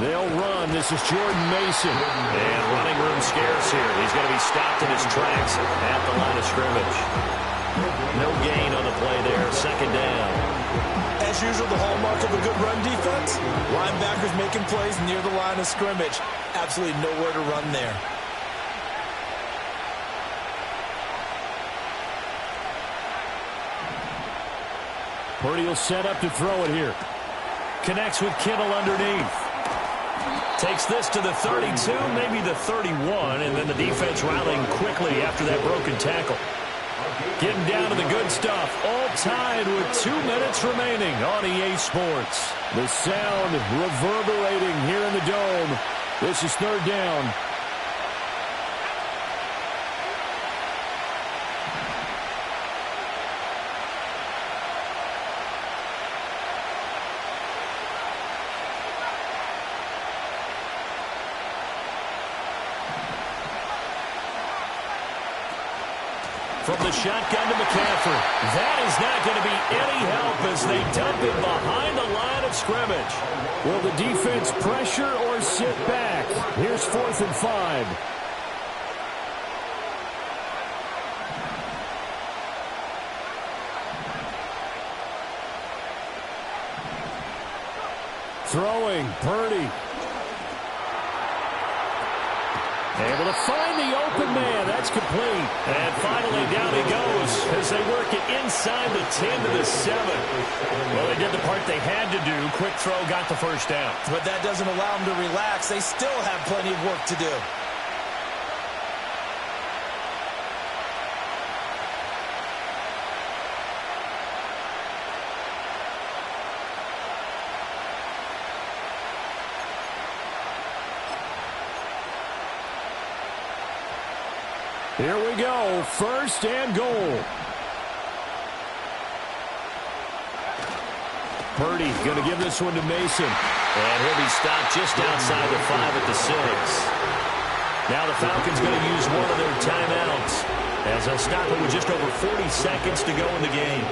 They'll run. This is Jordan Mason. And running room scarce here. He's going to be stopped in his tracks at the line of scrimmage. No gain on the play there. Second down. As usual, the hallmark of a good run defense, linebackers making plays near the line of scrimmage. Absolutely nowhere to run there. Purdy will set up to throw it here. Connects with Kittle underneath. Takes this to the 32, maybe the 31, and then the defense rallying quickly after that broken tackle. Getting down to the good stuff. All tied with 2 minutes remaining on EA Sports. The sound reverberating here in the Dome. This is third down. From the shotgun to McCaffrey. That is not going to be any help as they dump it behind the line of scrimmage. Will the defense pressure or sit back? Here's 4th and 5. Throwing, Purdy. Able to find the open man. That's complete. And finally down he goes as they work it inside the 10 to the 7. Well, they did the part they had to do. Quick throw got the first down. But that doesn't allow them to relax. They still have plenty of work to do. Here we go. 1st and goal. Purdy going to give this one to Mason. And he'll be stopped just outside the 5 at the 6. Now the Falcons going to use one of their timeouts as they'll stop it with just over 40 seconds to go in the game.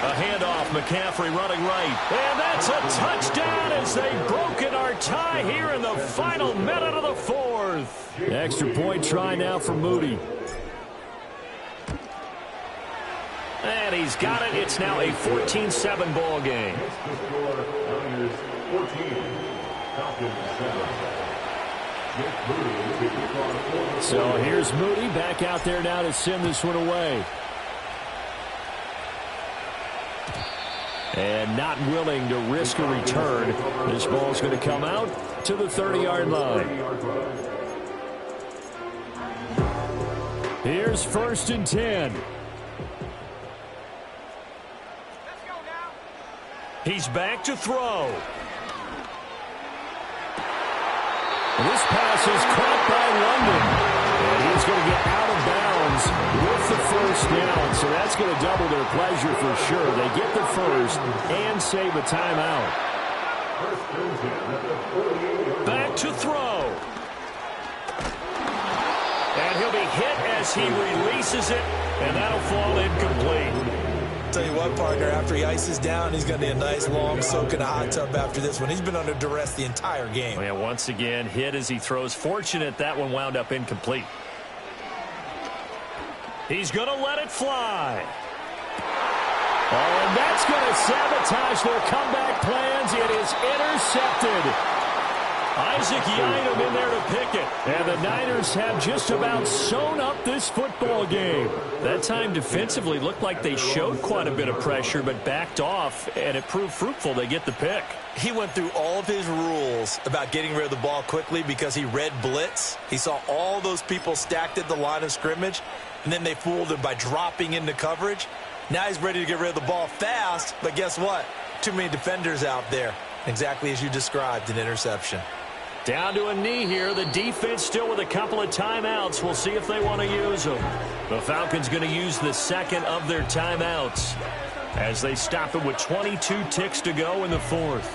A handoff, McCaffrey running right. And that's a touchdown as they've broken our tie here in the final minute of the 4th. Extra point try now for Moody. And he's got it. It's now a 14-7 ball game. So here's Moody back out there now to send this one away. And not willing to risk a return. This ball's going to come out to the 30-yard line. Here's 1st and 10. He's back to throw. This pass is caught by London. And he's going to get out of bounds with the first down. So that's going to double their pleasure for sure. They get the first and save a timeout. Back to throw. And he'll be hit as he releases it. And that'll fall incomplete. Tell you what, partner, after he ices down, he's going to need a nice long soak in a hot tub after this one. He's been under duress the entire game. Well, yeah, once again, hit as he throws. Fortunate that one wound up incomplete. He's going to let it fly. Oh, and that's going to sabotage their comeback plans. It is intercepted. Isaac Yiadom in there to pick it. And the Niners have just about sewn up this football game. That time defensively looked like they showed quite a bit of pressure but backed off, and it proved fruitful. They get the pick. He went through all of his rules about getting rid of the ball quickly because he read blitz. He saw all those people stacked at the line of scrimmage, and then they fooled him by dropping into coverage. Now he's ready to get rid of the ball fast, but guess what? Too many defenders out there. Exactly as you described, an interception. Down to a knee here. The defense still with a couple of timeouts. We'll see if they want to use them. The Falcons going to use the second of their timeouts as they stop it with 22 ticks to go in the 4th.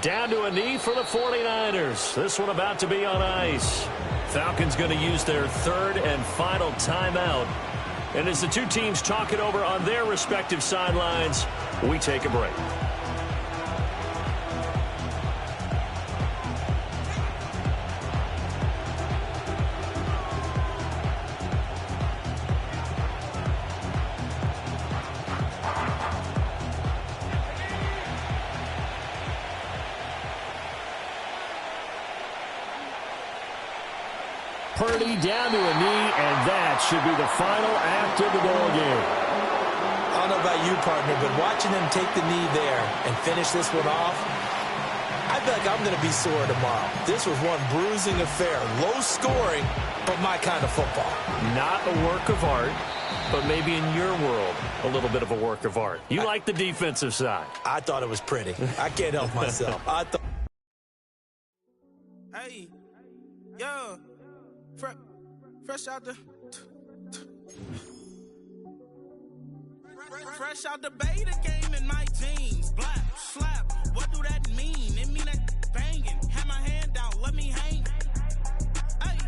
Down to a knee for the 49ers. This one about to be on ice. Falcons going to use their third and final timeout. And as the two teams talk it over on their respective sidelines, we take a break. Purdy down to a knee, and that should be the final act of the ball game. I don't know about you, partner, but watching him take the knee there and finish this one off, I feel like I'm going to be sore tomorrow. This was one bruising affair. Low scoring, but my kind of football. Not a work of art, but maybe in your world, a little bit of a work of art. You like the defensive side. I thought it was pretty. I can't help myself. Hey, yo. Fresh out the beta game in my jeans. Black, slap, what do that mean? It mean that banging. Have my hand out, let me hang. Hey,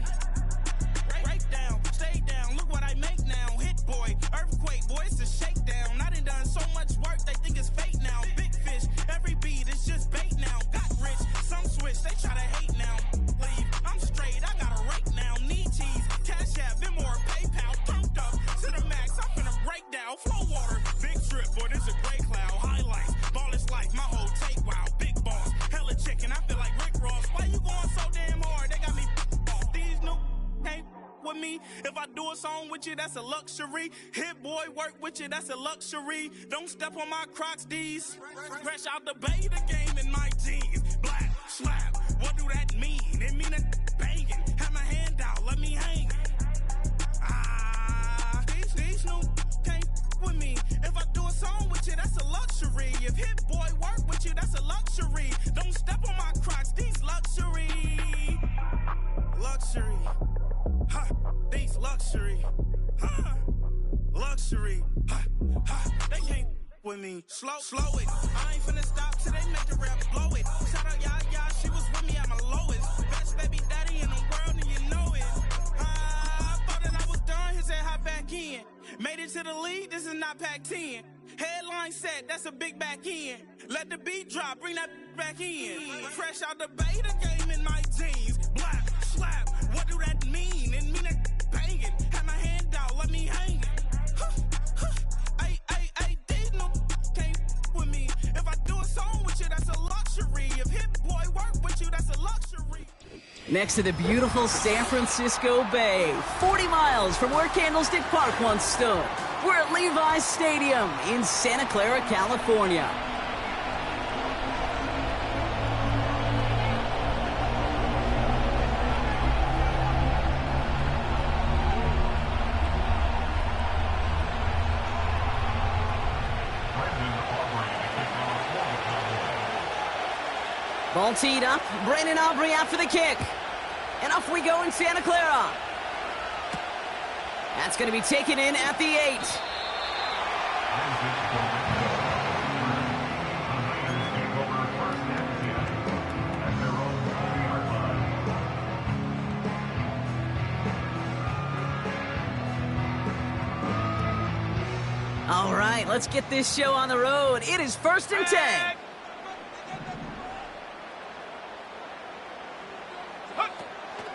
break down, stay down, look what I make now. Hit boy, earthquake, boy, it's a shakedown. I done so much work, they think it's fake now. Big fish, every beat is just bait now. Got rich, some switch, they try to hate now. Leave, I'm straight, I got a rake now. Need cheese, cash app, more PayPal, thumped up to the max. I'm finna break down, flow water, big trip, boy, this a gray cloud. Highlights, ball is life, my whole take, wow, big boss, hella chicken, I feel like Rick Ross. Why you going so damn hard? They got me off. These new can't with me. If I do a song with you, that's a luxury. Hit boy, work with you, that's a luxury. Don't step on my Crocs, these. Fresh out the beta game in my jeans. Black, slap, what do that mean? It mean that banging. Have my hand out, let me hang. These new can't with me. If I do a song with you, that's a luxury. If hit boy work with you, that's a luxury. Don't step on my Crocs, these luxury. Luxury. Ha, these luxury. Ha, luxury. Ha, ha, they can't with me. Slow it. I ain't finna stop till they make the rap blow it. Shout out y'all, she was with me at my lowest. Best baby daddy in the world, and you know it. I thought that I was done, he said hop back in. Made it to the league, this is not Pac-10. Headline set, that's a big back end. Let the beat drop, bring that back in. Fresh out the beta game in my jeans. Black, slap, what do that mean? It mean that banging. Have my hand out, let me hang it. These no can't with me. If I do a song with you, that's a luxury. If hit boy work with you, that's a luxury. Next to the beautiful San Francisco Bay, 40 miles from where Candlestick Park once stood. We're at Levi's Stadium in Santa Clara, California. Ball teed up. Brandon Aubrey after the kick. And off we go in Santa Clara. That's going to be taken in at the 8. All right, let's get this show on the road. It is 1st and 10.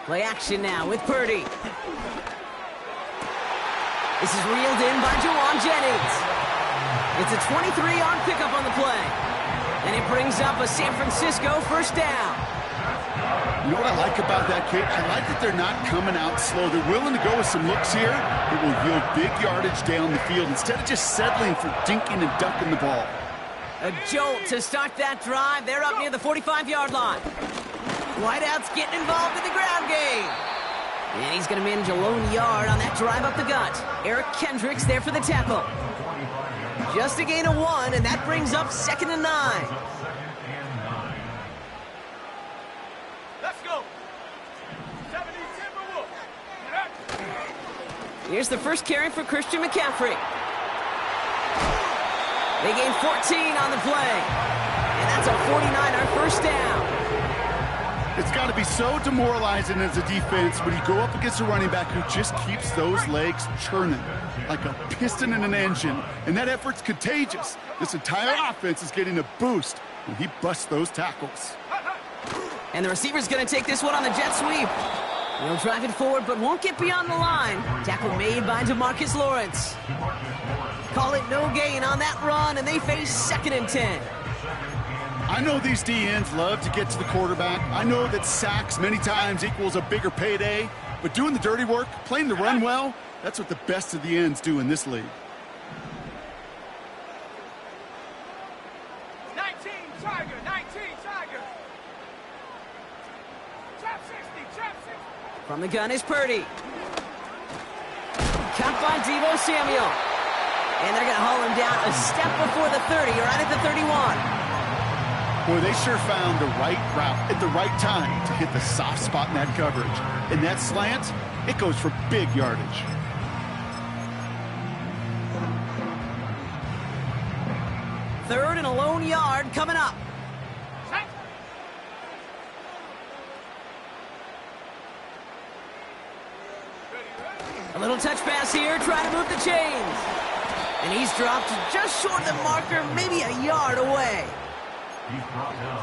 Play action now with Purdy. This is reeled in by Juwan Jennings. It's a 23-yard pickup on the play. And it brings up a San Francisco first down. You know what I like about that kick? I like that they're not coming out slow. They're willing to go with some looks here. It will yield big yardage down the field instead of just settling for dinking and dunking the ball. A jolt to start that drive. They're up near the 45-yard line. Whiteout's getting involved in the ground game. And he's going to manage a lone yard on that drive up the gut. Eric Kendricks there for the tackle. Just a gain of 1, and that brings up 2nd and 9. Let's go. Here's the first carry for Christian McCaffrey. They gain 14 on the play. And that's That's a 49er first down. It's got to be so demoralizing as a defense when you go up against a running back who just keeps those legs churning like a piston in an engine, and that effort's contagious. This entire offense is getting a boost when he busts those tackles. And the receiver's going to take this one on the jet sweep. He'll drive it forward, but won't get beyond the line. Tackle made by DeMarcus Lawrence. Call it no gain on that run, and they face 2nd and 10. I know these DNs love to get to the quarterback. I know that sacks many times equals a bigger payday, but doing the dirty work, playing the run well, that's what the best of the ends do in this league. 19 Tiger, 19 Tiger. Trap 60, trap 60. From the gun is Purdy. Cut by Deebo Samuel. And they're going to haul him down a step before the 30, right at the 31. Boy, they sure found the right route at the right time to hit the soft spot in that coverage. And that slant, it goes for big yardage. Third and a lone yard coming up. A little touch pass here, trying to move the chains. And he's dropped just short of the marker, maybe a yard away.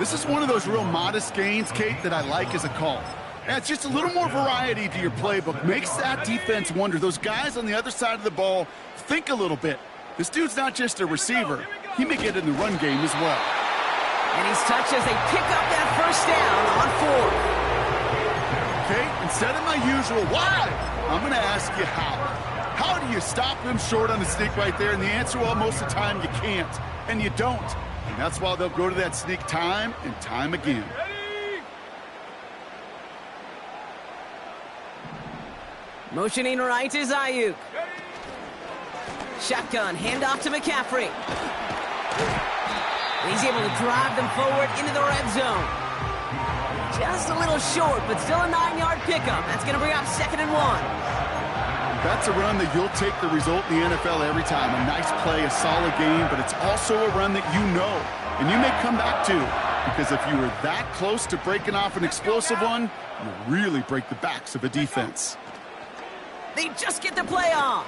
This is one of those real modest gains, Kate, that I like as a call. Adds just a little more variety to your playbook. Makes that defense wonder. Those guys on the other side of the ball think a little bit. This dude's not just a receiver. He may get in the run game as well. And he's touched as they pick up that first down on 4th. Okay, instead of my usual why, I'm going to ask you how. How do you stop him short on the sneak right there? And the answer, well, most of the time you can't, and you don't. And that's why they'll go to that sneak time and time again. Motioning right is Ayuk. Shotgun, handoff to McCaffrey. He's able to drive them forward into the red zone. Just a little short, but still a 9-yard pickup. That's going to bring up 2nd and 1. That's a run that you'll take the result in the NFL every time. A nice play, a solid game, but it's also a run that you know, and you may come back to, because if you were that close to breaking off an explosive one, you really break the backs of a defense. They just get the play off.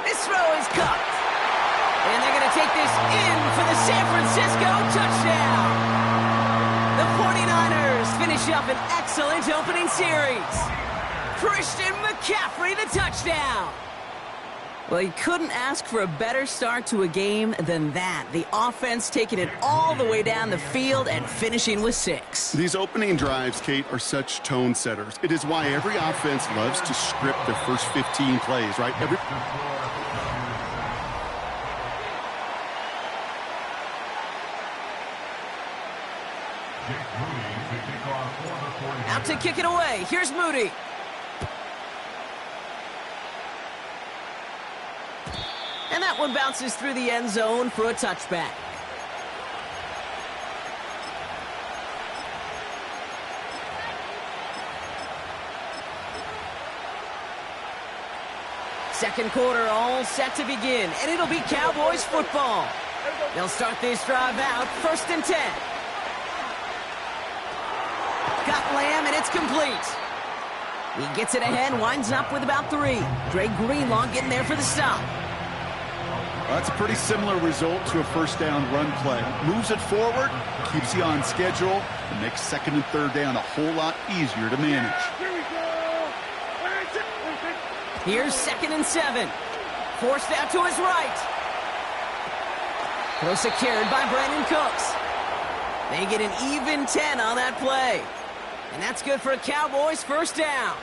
This throw is cut. And they're going to take this in for the San Francisco touchdown. The 49ers finish up an excellent opening series. Christian McCaffrey, the touchdown. Well, you couldn't ask for a better start to a game than that. The offense taking it all the way down the field and finishing with 6. These opening drives, Kate, are such tone setters. It is why every offense loves to script their first 15 plays, right? Out to kick it away. Here's Moody. And that one bounces through the end zone for a touchback. Second quarter all set to begin, and it'll be Cowboys football. They'll start this drive out, 1st and 10. Got Lamb, and it's complete. He gets it ahead, winds up with about 3. Dre Greenlaw getting there for the stop. Well, that's a pretty similar result to a first down run play. Moves it forward, keeps you on schedule, and makes 2nd and 3rd down a whole lot easier to manage. Here's 2nd and 7. Forced out to his right. Well secured by Brandon Cooks. They get an even 10 on that play. And that's good for a Cowboys first down.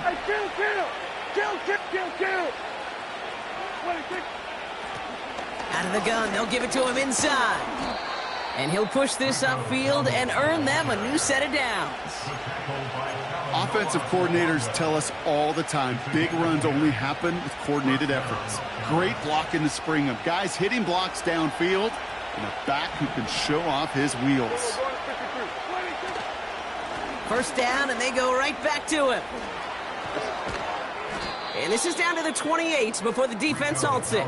Hey, kill. Out of the gun, they'll give it to him inside. And he'll push this upfield and earn them a new set of downs. Offensive coordinators tell us all the time, big runs only happen with coordinated efforts. Great block in the spring of guys hitting blocks downfield and a back who can show off his wheels. First down, and they go right back to him. And this is down to the 28 before the defense halts it.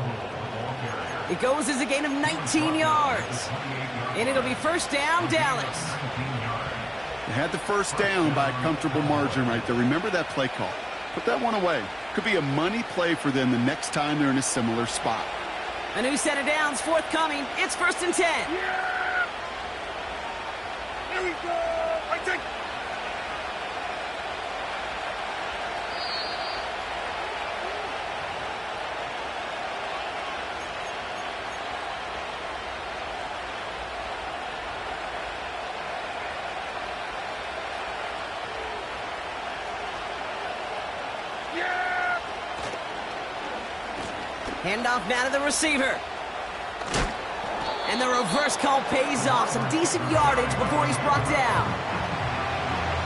It goes as a gain of 19 yards. And it'll be first down, Dallas. They had the first down by a comfortable margin right there. Remember that play call. Put that one away. Could be a money play for them the next time they're in a similar spot. A new set of downs forthcoming. It's first and 10. Yeah! Here we go! I take... Handoff now to the receiver. And the reverse call pays off. Some decent yardage before he's brought down.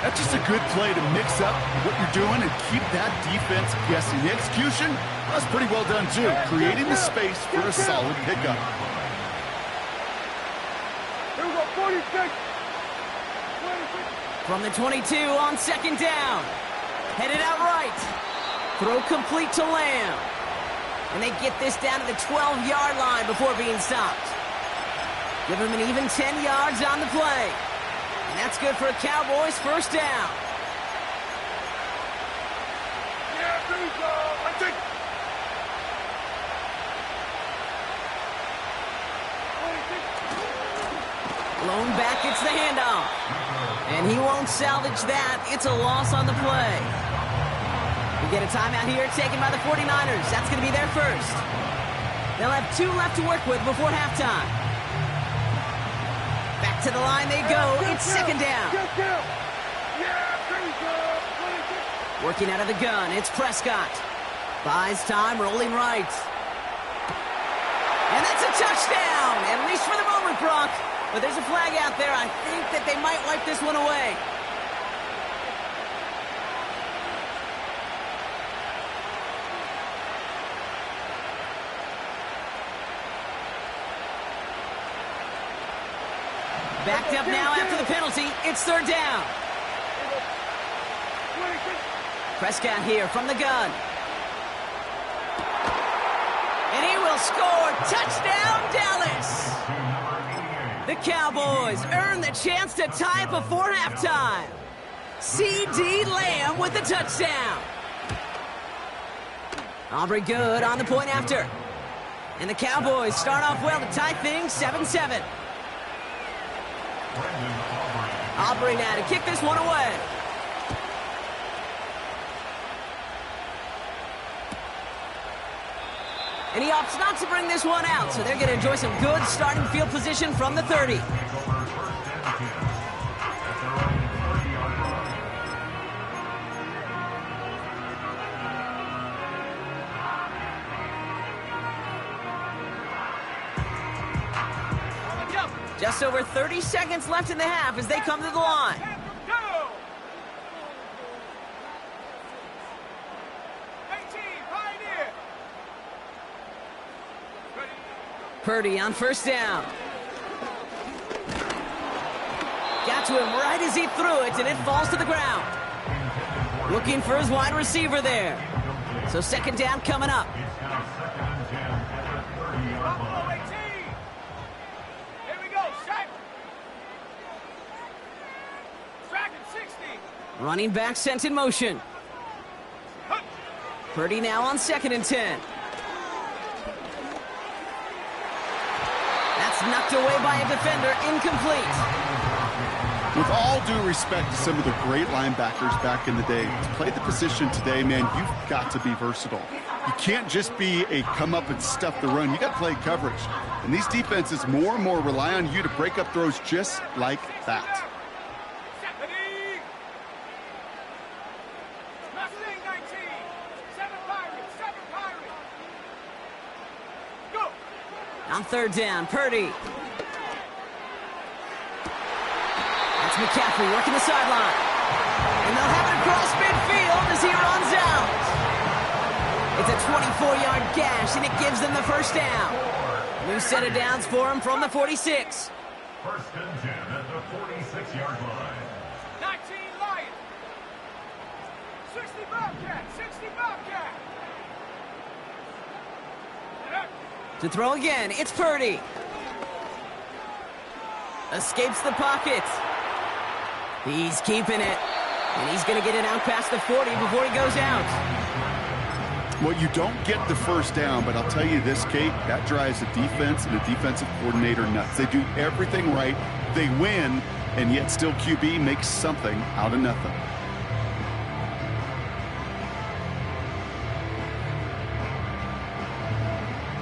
That's just a good play to mix up what you're doing and keep that defense guessing. The execution, that's pretty well done too. Creating the space for a solid pickup. Here we go, 46. From the 22 on second down. Headed out right. Throw complete to Lamb. And they get this down to the 12-yard line before being stopped. Give him an even 10 yards on the play. And that's good for a Cowboys first down. Yeah, here we go. I take... 26. Blown back, it's the handoff. And he won't salvage that. It's a loss on the play. We get a timeout here taken by the 49ers. That's going to be their first. They'll have 2 left to work with before halftime. Back to the line they go. It's second down. Working out of the gun, it's Prescott. Buys time, rolling right. And that's a touchdown, at least for the moment, Brock. But there's a flag out there. I think that they might wipe this one away. Backed up now after the penalty. It's third down. Prescott here from the gun. And he will score. Touchdown, Dallas. The Cowboys earn the chance to tie up before halftime. C.D. Lamb with the touchdown. Aubrey good on the point after. And the Cowboys start off well to tie things 7-7. Aubrey now to kick this one away. And he opts not to bring this one out, so they're going to enjoy some good starting field position from the 30. Just over 30 seconds left in the half as they come to the line. Purdy on first down. Got to him right as he threw it, and it falls to the ground. Looking for his wide receiver there. So second down coming up. Running back sent in motion. Purdy now on second and 10. That's knocked away by a defender, incomplete. With all due respect to some of the great linebackers back in the day, to play the position today, man, you've got to be versatile. You can't just be a come up and stuff the run. You got to play coverage. And these defenses more and more rely on you to break up throws just like that. On third down, Purdy. That's McCaffrey working the sideline. And they'll have it across midfield as he runs out. It's a 24-yard gash, and it gives them the first down. New set of downs for him from the 46. First and 10 at the 46-yard line. 19 Lions. 60 Bobcat. 60 Bobcat. To throw again, it's Purdy. Escapes the pocket. He's keeping it. And he's going to get it out past the 40 before he goes out. Well, you don't get the first down, but I'll tell you this, Kate, that drives the defense and the defensive coordinator nuts. They do everything right. They win, and yet still QB makes something out of nothing.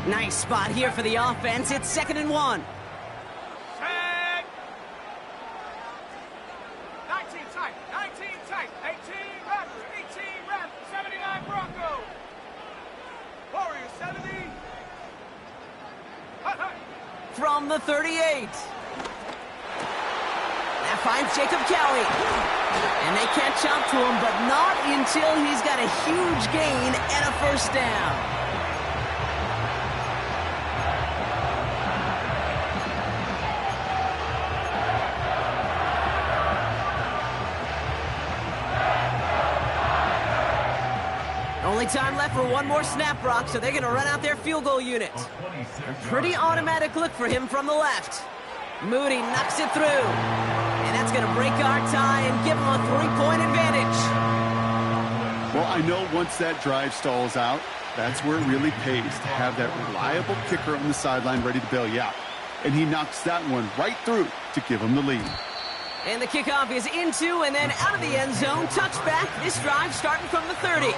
Nice spot here for the offense. It's 2nd and 1. Tag. 19 tight. 19 tight. 18 Raptors. 18 Raptors. 79 Broncos. Warriors 70. Hut, hut. From the 38. That finds Jacob Kelly. And they catch up to him, but not until he's got a huge gain and a first down. Only time left for one more snap, Brock, so they're going to run out their field goal unit. A pretty automatic look for him from the left. Moody knocks it through. And that's going to break our tie and give him a 3-point advantage. Well, I know once that drive stalls out, that's where it really pays to have that reliable kicker on the sideline ready to bail you out. And he knocks that one right through to give him the lead. And the kickoff is into and then out of the end zone. Touchback. This drive starting from the 30.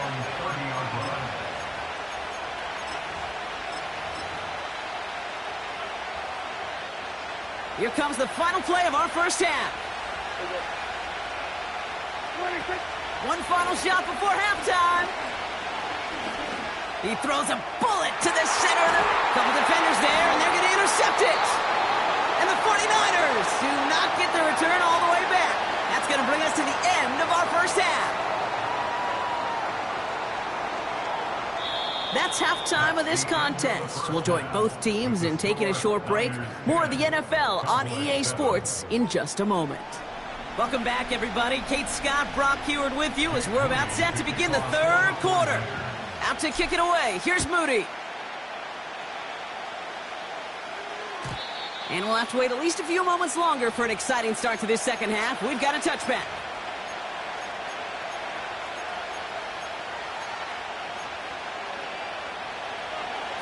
Here comes the final play of our first half. One final shot before halftime. He throws a bullet to the center. Couple defenders there, and they're going to intercept it. And the 49ers do not get the return all the way back. That's going to bring us to the end of our first half. That's halftime of this contest. We'll join both teams in taking a short break. More of the NFL on EA Sports in just a moment. Welcome back, everybody. Kate Scott, Brock Huard with you as we're about set to begin the third quarter. Out to kick it away. Here's Moody. And we'll have to wait at least a few moments longer for an exciting start to this second half. We've got a touchback.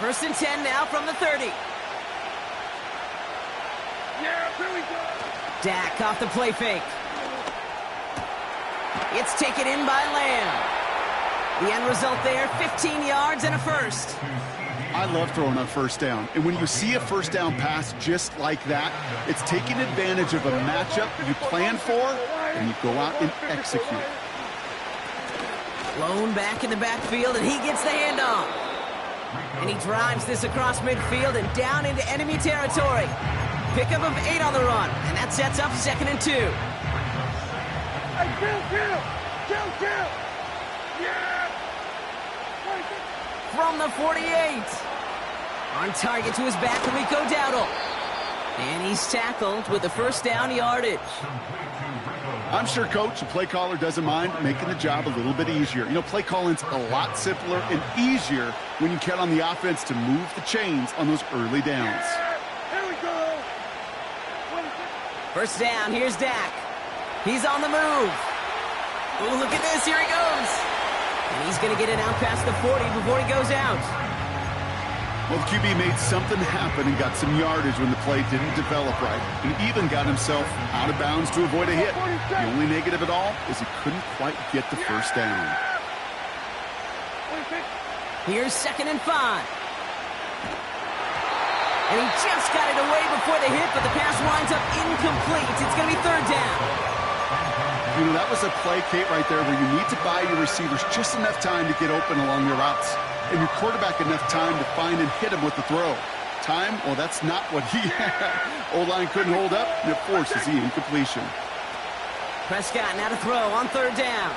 First and 10 now from the 30. Yeah, here we go. Dak off the play fake. It's taken in by Lamb. The end result there, 15 yards and a first. I love throwing on first down. And when you see a first down pass just like that, it's taking advantage of a matchup you plan for, and you go out and execute. Lone back in the backfield, and he gets the handoff. And he drives this across midfield and down into enemy territory. Pickup of 8 on the run, and that sets up 2nd and 2. Hey, kill! Yeah! From the 48. On target to his back, Rico Dowdle. And he's tackled with the first down yardage. I'm sure Coach, the play caller, doesn't mind making the job a little bit easier. You know, play calling's a lot simpler and easier when you count on the offense to move the chains on those early downs. Here we go! First down, here's Dak. He's on the move. Ooh, look at this, here he goes. And he's going to get it out past the 40 before he goes out. Well, the QB made something happen and got some yardage when the play didn't develop right. And even got himself out of bounds to avoid a hit. The only negative at all is he couldn't quite get the first down. Here's 2nd and 5. And he just got it away before the hit, but the pass winds up incomplete. It's going to be 3rd down. You know, that was a play, Kate, right there where you need to buy your receivers just enough time to get open along your routes. And your quarterback enough time to find and hit him with the throw. Time? Well, that's not what he had. O-line couldn't hold up, and it forces the incompletion. Prescott now to throw on 3rd down.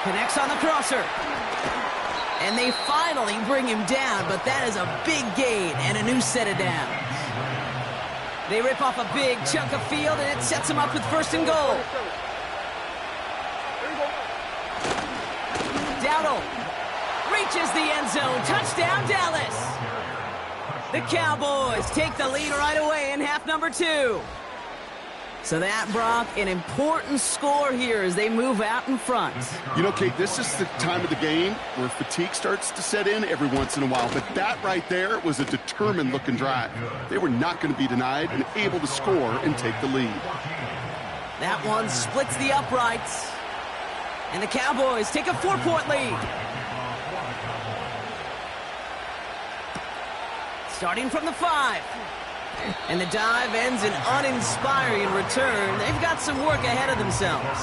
Connects on the crosser. And they finally bring him down, but that is a big gain and a new set of downs. They rip off a big chunk of field, and it sets them up with 1st and goal. Dowdle reaches the end zone. Touchdown, Dallas. The Cowboys take the lead right away in half number 2. So that, Brock, an important score here as they move out in front. You know, Kate, this is the time of the game where fatigue starts to set in every once in a while. But that right there was a determined-looking drive. They were not going to be denied and able to score and take the lead. That one splits the uprights. And the Cowboys take a 4-point lead. Starting from the 5. And the dive ends an uninspiring return. They've got some work ahead of themselves.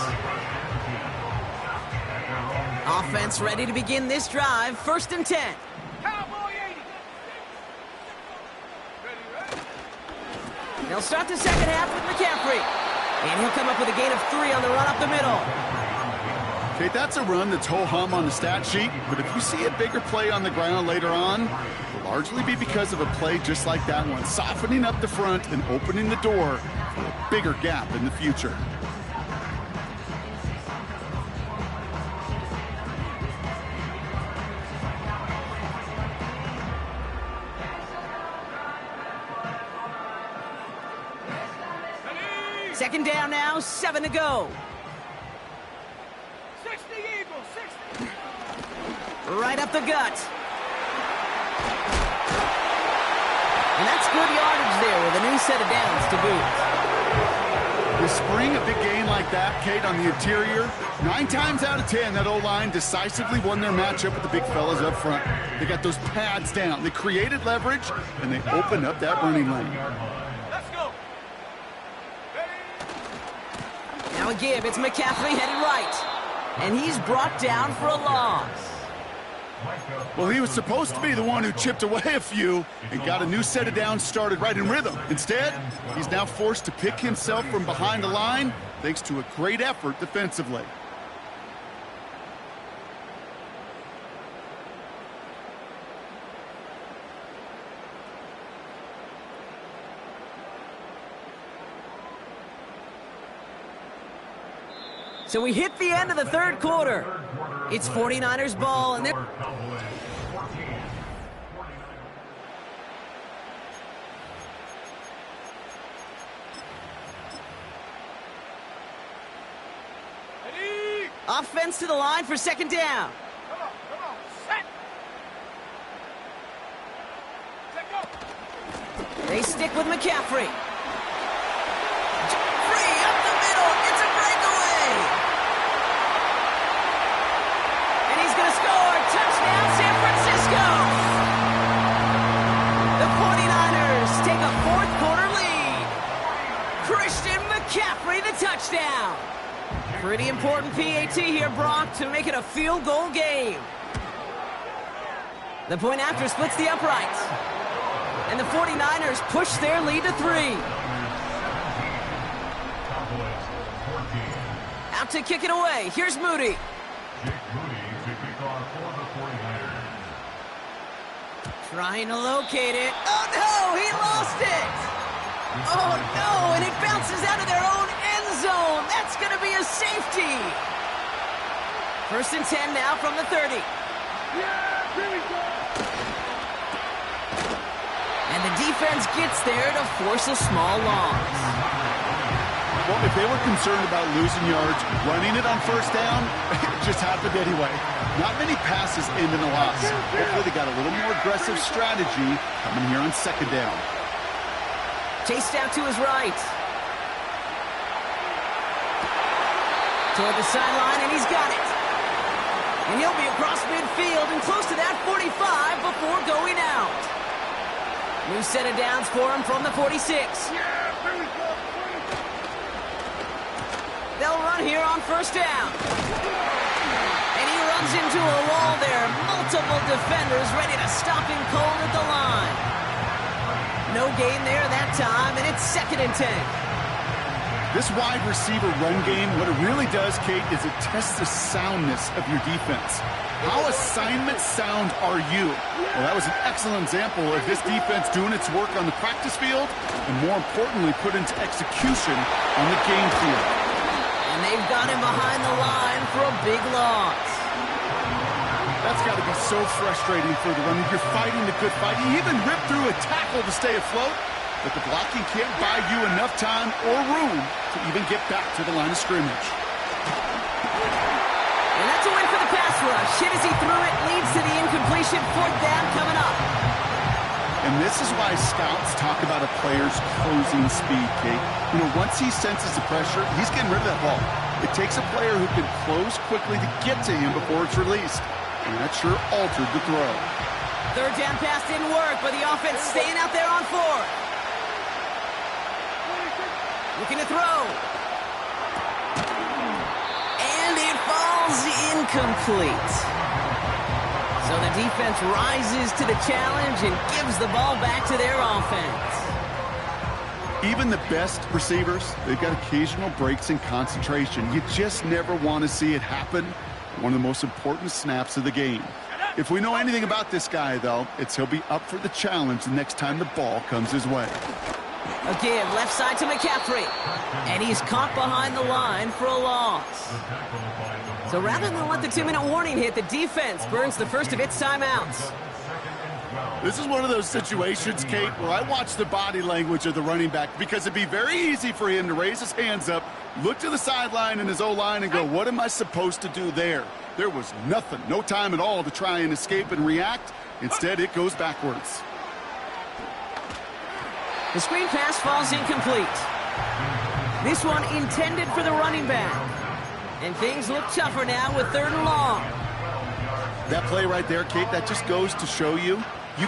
Offense ready to begin this drive. 1st and 10. Cowboy 80. They'll start the second half with McCaffrey. And he'll come up with a gain of 3 on the run up the middle. Okay, that's a run that's ho-hum on the stat sheet, but if you see a bigger play on the ground later on, it'll largely be because of a play just like that one, softening up the front and opening the door for a bigger gap in the future. Second down now, 7 to go. 60 Eagles, 60. Right up the gut. And that's good yardage there with a new set of downs to boot. You spring a big game like that, Kate, on the interior, 9 times out of 10, that O-line decisively won their matchup with the big fellas up front. They got those pads down. They created leverage, and they opened up that running lane. Let's go. Now a give. It's McCaffrey headed right. And he's brought down for a loss. Well, he was supposed to be the one who chipped away a few and got a new set of downs started right in rhythm. Instead, he's now forced to pick himself from behind the line thanks to a great effort defensively. So we hit the end of the third quarter. It's 49ers ball, and they're... Offense to the line for second down. Come on, set. Set, go. They stick with McCaffrey. Free up the middle. It's a breakaway. And he's going to score. Touchdown, San Francisco. The 49ers take a fourth quarter lead. Christian McCaffrey, the touchdown. Pretty important PAT here, Brock, to make it a field goal game. The point after splits the uprights. And the 49ers push their lead to 3. Out to kick it away. Here's Moody. Trying to locate it. Oh, no! He lost it! Oh, no! And it bounces out of their own end zone. That's going to be a safety. 1st and 10 now from the 30. And the defense gets there to force a small loss. Well, if they were concerned about losing yards, running it on first down, it just happened anyway. Not many passes end in a loss. Hopefully they got a little more aggressive strategy coming here on second down. Chased out to his right. Toward the sideline, and he's got it. And he'll be across midfield and close to that 45 before going out. New set of downs for him from the 46. They'll run here on first down. And he runs into a wall there. Multiple defenders ready to stop him cold at the line. No gain there that time, and it's 2nd and 10. This wide receiver run game, what it really does, Kate, is it tests the soundness of your defense. How assignment sound are you? Well, that was an excellent example of this defense doing its work on the practice field and, more importantly, put into execution on the game field. And they've got him behind the line for a big loss. That's got to be so frustrating for the runner. You're fighting the good fight. You even rip through a tackle to stay afloat, but the blocking can't buy you enough time or room to even get back to the line of scrimmage. And that's a win for the pass rush. Hit as he threw it, leads to the incompletion. 4th down coming up. And this is why scouts talk about a player's closing speed, Kate. You know, once he senses the pressure, he's getting rid of that ball. It takes a player who can close quickly to get to him before it's released. And that sure altered the throw. 3rd down pass didn't work, but the offense staying out there on 4th. Looking to throw. And it falls incomplete. So the defense rises to the challenge and gives the ball back to their offense. Even the best receivers, they've got occasional breaks in concentration. You just never want to see it happen. One of the most important snaps of the game. If we know anything about this guy, though, it's he'll be up for the challenge the next time the ball comes his way. Again, left side to McCaffrey. And he's caught behind the line for a loss. So rather than let the 2-minute warning hit, the defense burns the first of its timeouts. This is one of those situations, Kate, where I watch the body language of the running back because it'd be very easy for him to raise his hands up, look to the sideline in his O-line and go, what am I supposed to do there? There was nothing, no time at all to try and escape and react. Instead, it goes backwards. The screen pass falls incomplete. This one intended for the running back. And things look tougher now with 3rd and long. That play right there, Kate, that just goes to show you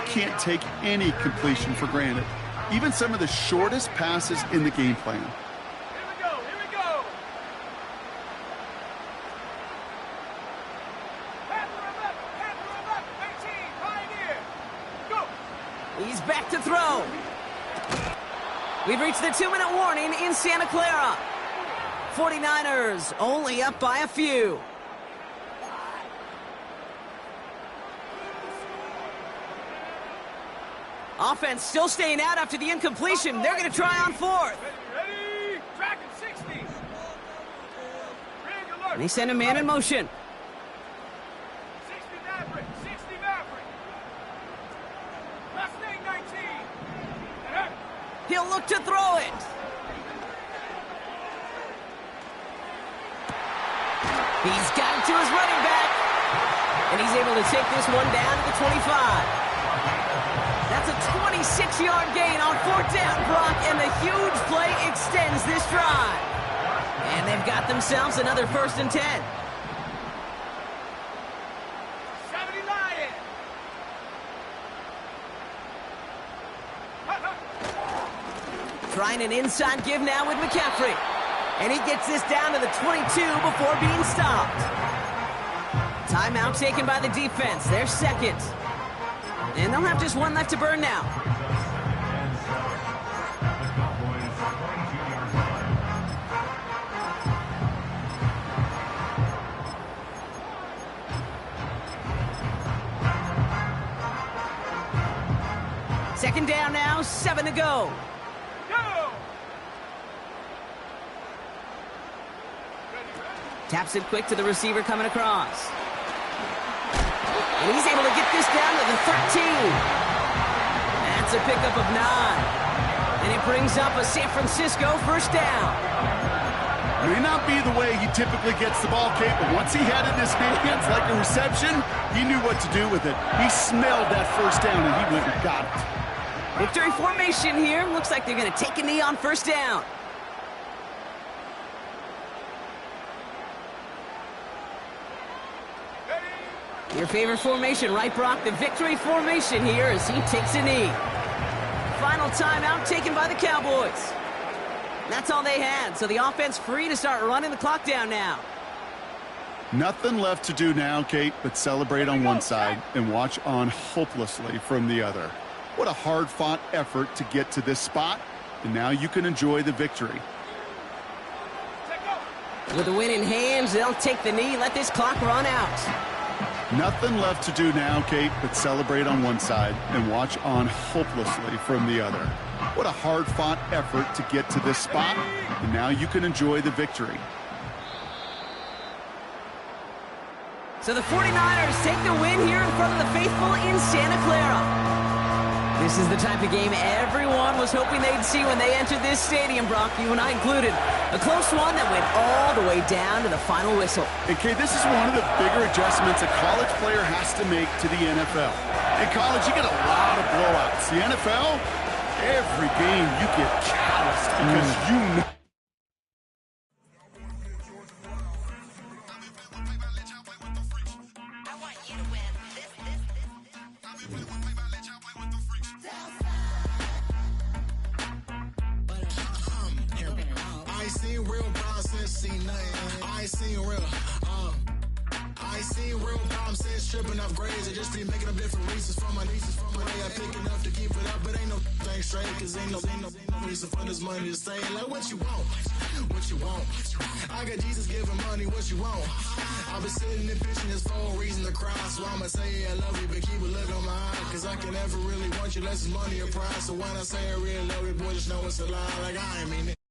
can't take any completion for granted. Even some of the shortest passes in the game plan. Here we go, here we go. Pass to the left, 18, Pioneer. Go. He's back to throw. We've reached the 2-minute warning in Santa Clara. 49ers only up by a few. Offense still staying out after the incompletion. They're going to try on 4th. Ready, tracking 60. Rig alert. And they send a man in motion. 60 Maverick, 60 Maverick. Mustang 19. He'll look to throw it. He's got it to his running back. And he's able to take this one down to the 25. That's a 26-yard gain on 4th down, Brock, and the huge play extends this drive. And they've got themselves another 1st and 10. 70 Lion. Trying an inside give now with McCaffrey. And he gets this down to the 22 before being stopped. Timeout taken by the defense. Their 2nd. And they'll have just one left to burn now. Second down now, 7 to go. Go. Taps it quick to the receiver coming across. And he's able to get this down to the 13. That's a pickup of 9. And it brings up a San Francisco 1st down. May not be the way he typically gets the ball, Kate, but once he had it in his hands like a reception, he knew what to do with it. He smelled that 1st down, and he went and got it. Victory formation here. Looks like they're going to take a knee on 1st down. Your favorite formation, right, Brock? The victory formation here as he takes a knee. Final timeout taken by the Cowboys. That's all they had, so the offense free to start running the clock down now. Nothing left to do now, Kate, but celebrate on one side and watch on hopelessly from the other. What a hard-fought effort to get to this spot, and now you can enjoy the victory. With the win in hands, they'll take the knee, let this clock run out. Nothing left to do now, Kate, but celebrate on one side and watch on hopelessly from the other. What a hard-fought effort to get to this spot, and now you can enjoy the victory. So the 49ers take the win here in front of the faithful in Santa Clara. This is the type of game everyone was hoping they'd see when they entered this stadium, Brock, you and I included. A close one that went all the way down to the final whistle. And Kate, this is one of the bigger adjustments a college player has to make to the NFL. In college, you get a lot of blowouts. The NFL, every game you get calloused because you know. I ain't seen real problems since seen nothing. I ain't seen real problems since tripping off grades. I just be making up different reasons for my nieces. From my way I pick enough to keep it up, but ain't no thing straight. Cause ain't no reason for this money to stay. Like what you want, what you want. I got Jesus giving money, what you want. I've been sitting and pitching this for a reason to cry. So I'ma say I love you, but keep a look on my eye. Cause I can never really want you unless it's money or pride. So when I say I really love you, boy, just know it's a lie. Like I ain't mean it.